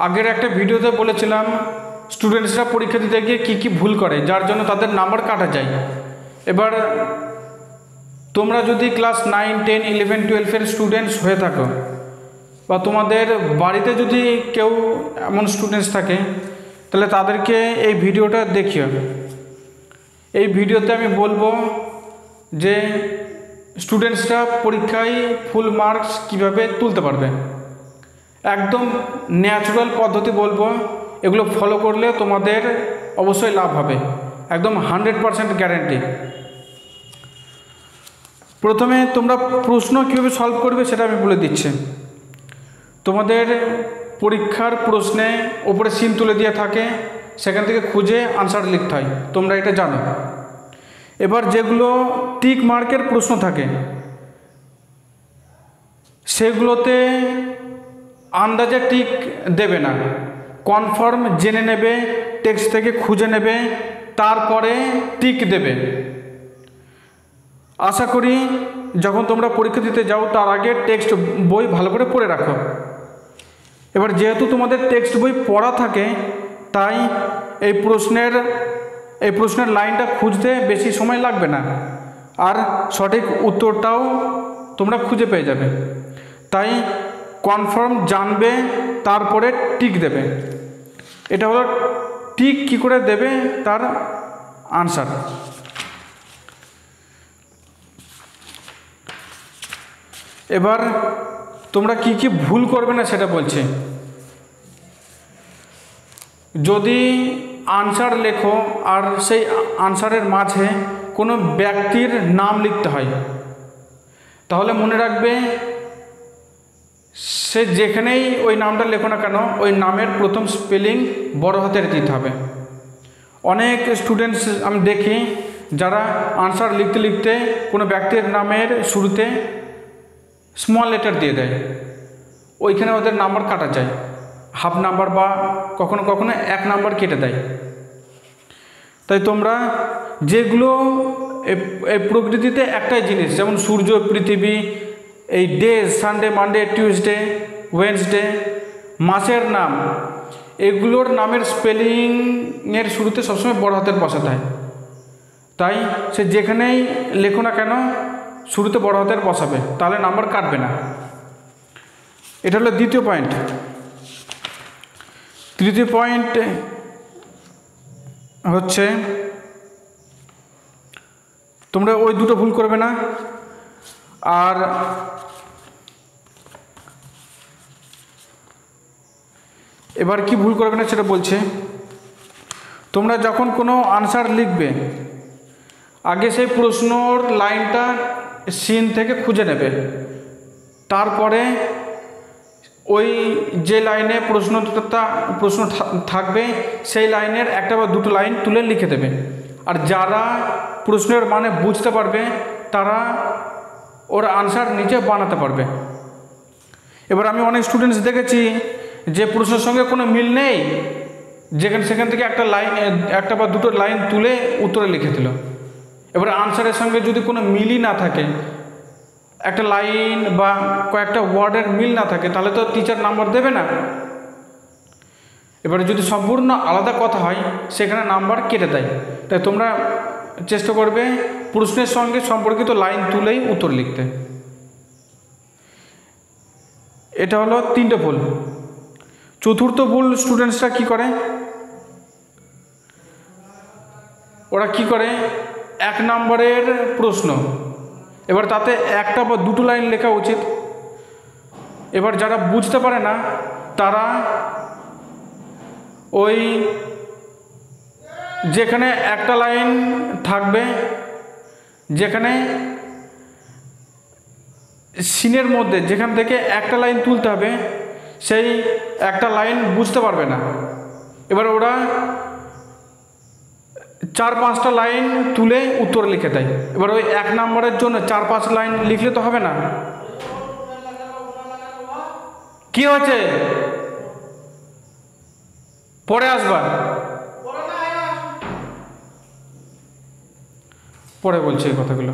আগের একটা ভিডিওতে বলেছিলাম স্টুডেন্টসরা পরীক্ষা দিতে গিয়ে কী কী ভুল করে যার জন্য তাদের নাম্বার কাটা যায়। এবার তোমরা যদি ক্লাস 9, 10, 11, 12-এর স্টুডেন্টস হয়ে থাকো বা তোমাদের বাড়িতে যদি কেউ এমন স্টুডেন্টস থাকে তাহলে তাদেরকে এই ভিডিওটা দেখিও। এই ভিডিওতে আমি বলবো যে স্টুডেন্টসরা পরীক্ষায় ফুল মার্কস কিভাবে তুলতে পারবে। একদম ন্যাচারাল পদ্ধতি বলবো, এগুলো ফলো করলে তোমাদের অবশ্যই লাভ হবে, একদম 100% গ্যারেন্টি। প্রথমে তোমরা প্রশ্ন কীভাবে সলভ করবে সেটা আমি বলে দিচ্ছি। তোমাদের পরীক্ষার প্রশ্নে ওপরে সিন তুলে দিয়ে থাকে, সেখান থেকে খুঁজে আনসার লিখতে হয়, তোমরা এটা জানো। এবার যেগুলো টিক মার্কের প্রশ্ন থাকে সেগুলোতে আন্দাজে টিক দেবে না, কনফার্ম জেনে নেবে, টেক্সট থেকে খুঁজে নেবে, তারপরে টিক দেবে। আশা করি যখন তোমরা পরীক্ষা দিতে যাও তার আগে টেক্সট বই ভালো করে পড়ে রাখো। এবার যেহেতু তোমাদের টেক্সট বই পড়া থাকে তাই এই প্রশ্নের লাইনটা খুঁজতে বেশি সময় লাগবে না, আর সঠিক উত্তরটাও তোমরা খুঁজে পেয়ে যাবে। তাই কনফার্ম জানবে, তারপরে টিক দেবে। এটা হলো টিক কী করে দেবে তার আনসার। এবার তোমরা কি কি ভুল করবে না সেটা বলছি। যদি আনসার লেখো আর সেই আনসারের মাঝে কোনো ব্যক্তির নাম লিখতে হয় তাহলে মনে রাখবে সে যেখানেই ওই নামটা লেখো না কেন ওই নামের প্রথম স্পেলিং বড় হাতের দিতে হবে। অনেক স্টুডেন্টস আমি দেখি যারা আনসার লিখতে লিখতে কোনো ব্যক্তির নামের শুরুতে স্মল লেটার দিয়ে দেয়, ওইখানে ওদের নাম্বার কাটা যায়, হাফ নাম্বার বা কখনো কখনো 1 নাম্বার কেটে দেয়। তাই তোমরা যেগুলো এই প্রকৃতিতে একটাই জিনিস, যেমন সূর্য, পৃথিবী, এই day, Sunday, Monday, Tuesday, Wednesday, মাসের নাম, এগুলোর নামের স্পেলিংয়ের শুরুতে সবসময় বড় হাতের বসাতে হয়। তাই সে যেখানেই লেখো না কেন শুরুতে বড় হাতের বসাবে, তাহলে নাম্বার কাটবে না। এটা হলো দ্বিতীয় পয়েন্ট। তৃতীয় পয়েন্ট হচ্ছে তোমরা ওই দুটো ভুল করবে না। আর এবার কি ভুল করবে না সেটা বলছে। তোমরা যখন কোনো আনসার লিখবে আগে সেই প্রশ্নর লাইনটা সিন থেকে খুঁজে নেবে, তারপরে ওই যে লাইনে প্রশ্ন থাকবে সেই লাইনের একটা বা দুটো লাইন তুলে লিখে দেবে। আর যারা প্রশ্নের মানে বুঝতে পারবে তারা ওর আনসার নিজে বানাতে পারবে। এবার আমি অনেক স্টুডেন্টস দেখেছি যে প্রশ্নের সঙ্গে কোনো মিল নেই, সেখান থেকে একটা বা দুটো লাইন তুলে উত্তরে লিখে দিল। এবার আনসারের সঙ্গে যদি কোনো মিলই না থাকে, একটা লাইন বা কয়েকটা ওয়ার্ডের মিল না থাকে, তাহলে তো টিচার নাম্বার দেবে না। এবারে যদি সম্পূর্ণ আলাদা কথা হয় সেখানে নাম্বার কেটে দেয়। তাই তোমরা চেষ্টা করবে প্রশ্নের সঙ্গে সম্পর্কিত লাইন তুলেই উত্তর লিখতে। এটা হলো 3টে ভুল। চতুর্থ ভুল স্টুডেন্টসরা কি করে, ওরা কি করে 1 নম্বরের প্রশ্ন, এবার তাতে একটা বা দুটো লাইন লেখা উচিত। এবার যারা বুঝতে পারে না তারা ওই যেখানে একটা লাইন থাকবে, যেখানে সিনের মধ্যে যেখান থেকে একটা লাইন তুলতে হবে সেই একটা লাইন বুঝতে পারবে না। এবার ওরা 4-5টা লাইন তুলে উত্তর লিখে দেয়। এবার ওই 1 নম্বরের জন্য 4-5 লাইন লিখলে তো হবে না। কি হচ্ছে, পরে আসবা, পরে বলছি এই কথাগুলো।